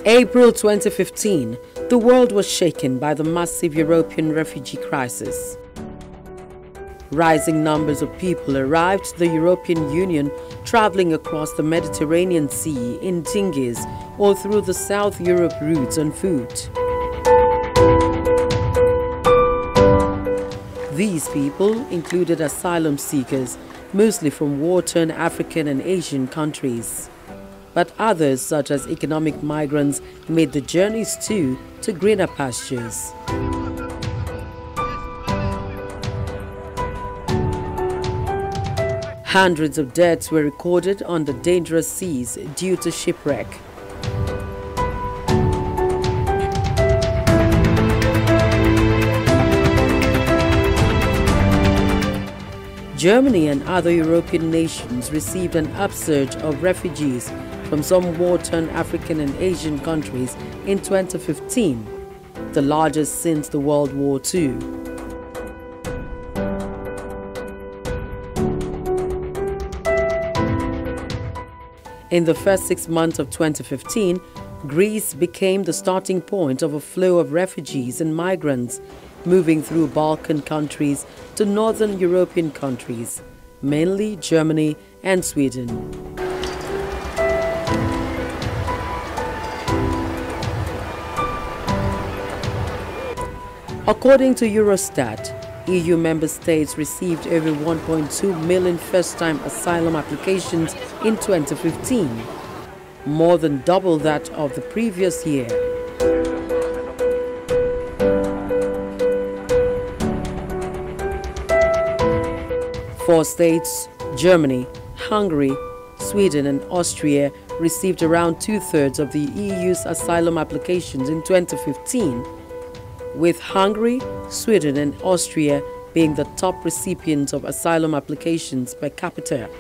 April 2015, the world was shaken by the massive European refugee crisis. Rising numbers of people arrived to the European Union, traveling across the Mediterranean Sea in dinghies or through the South Europe routes on foot. These people included asylum seekers, mostly from war-torn African and Asian countries. But others, such as economic migrants, made the journeys too to greener pastures. Hundreds of deaths were recorded on the dangerous seas due to shipwreck. Germany and other European nations received an upsurge of refugees from some war-torn African and Asian countries in 2015, the largest since the World War II. In the first 6 months of 2015, Greece became the starting point of a flow of refugees and migrants moving through Balkan countries to northern European countries, mainly Germany and Sweden. According to Eurostat, EU member states received over 1.2 million first-time asylum applications in 2015, more than double that of the previous year. Four states, Germany, Hungary, Sweden and Austria, received around two-thirds of the EU's asylum applications in 2015, with Hungary, Sweden and Austria being the top recipients of asylum applications per capita.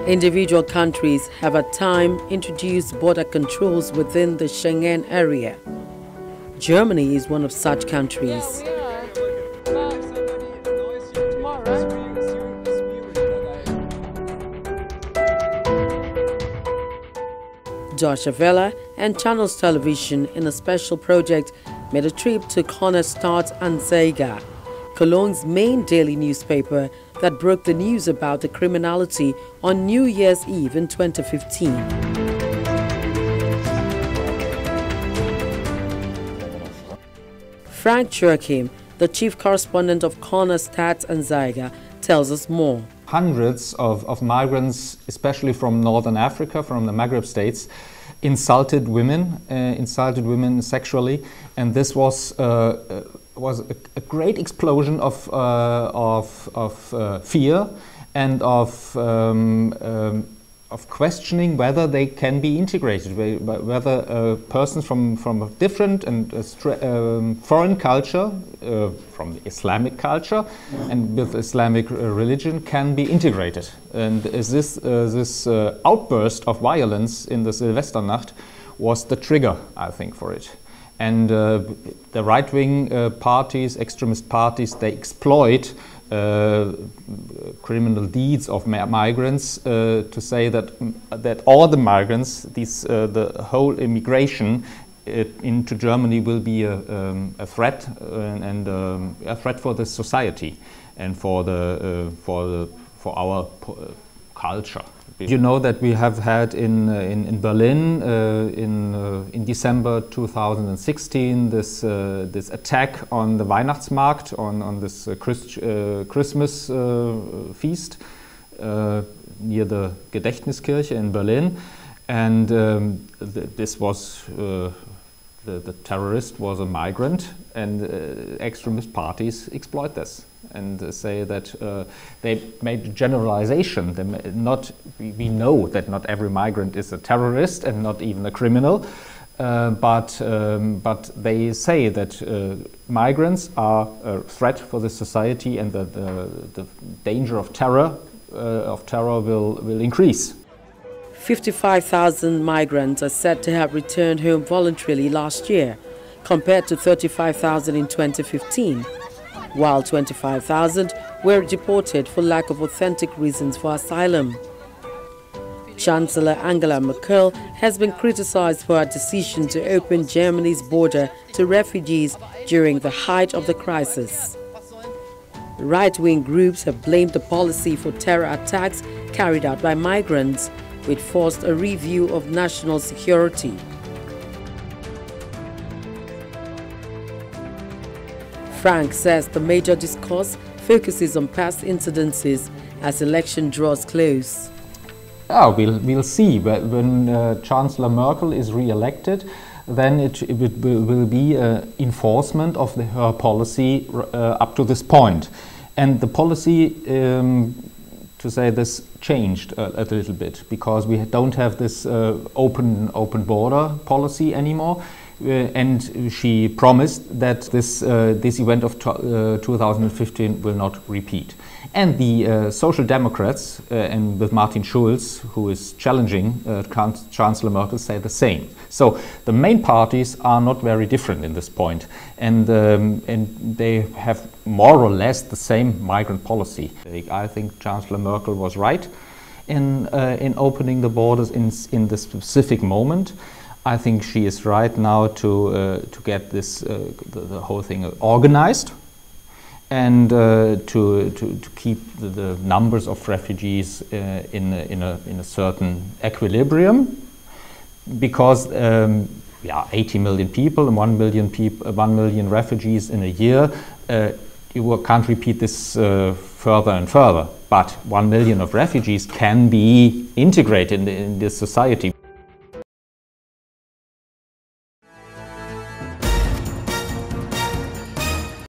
Individual countries have at times introduced border controls within the Schengen area. Germany is one of such countries. Deutsche Welle and Channels Television, in a special project, made a trip to Kronstadt Anzeiger, Cologne's main daily newspaper that broke the news about the criminality on New Year's Eve in 2015. Frank Joachim, the chief correspondent of Kronstadt Anzeiger, tells us more. Hundreds of migrants, especially from Northern Africa, from the Maghreb states, insulted women sexually, and this was a great explosion of fear and of questioning whether they can be integrated, whether persons from a different and foreign culture, from the Islamic culture and with Islamic religion, can be integrated. And this outburst of violence in the Silvesternacht was the trigger, I think, for it. And the right-wing parties, extremist parties, they exploit criminal deeds of migrants to say that all the migrants, the whole immigration into Germany will be a threat and a threat for the society and for our culture. You know that we have had in Berlin in December 2016 this attack on the Weihnachtsmarkt, on this Christmas feast near the Gedächtniskirche in Berlin, and this was the terrorist was a migrant, and extremist parties exploit this and say that they made a generalization. We know that not every migrant is a terrorist and not even a criminal, but they say that migrants are a threat for the society and that the danger of terror will increase. 55,000 migrants are said to have returned home voluntarily last year, compared to 35,000 in 2015, while 25,000 were deported for lack of authentic reasons for asylum. Chancellor Angela Merkel has been criticized for her decision to open Germany's border to refugees during the height of the crisis. Right-wing groups have blamed the policy for terror attacks carried out by migrants, which forced a review of national security. Frank says the major discourse focuses on past incidences as election draws close. We'll see. But when Chancellor Merkel is re-elected, then it will be enforcement of her policy up to this point. And the policy, to say this, changed a little bit, because we don't have this open border policy anymore. And she promised that this event of 2015 will not repeat. And the Social Democrats, and with Martin Schulz, who is challenging Chancellor Merkel, say the same. So the main parties are not very different in this point, and they have more or less the same migrant policy. I think Chancellor Merkel was right in opening the borders in this specific moment. I think she is right now to get this the whole thing organized, and to keep the numbers of refugees in a certain equilibrium, because 80 million people and 1 million refugees in a year, you can't repeat this further and further. But 1 million of refugees can be integrated in this society.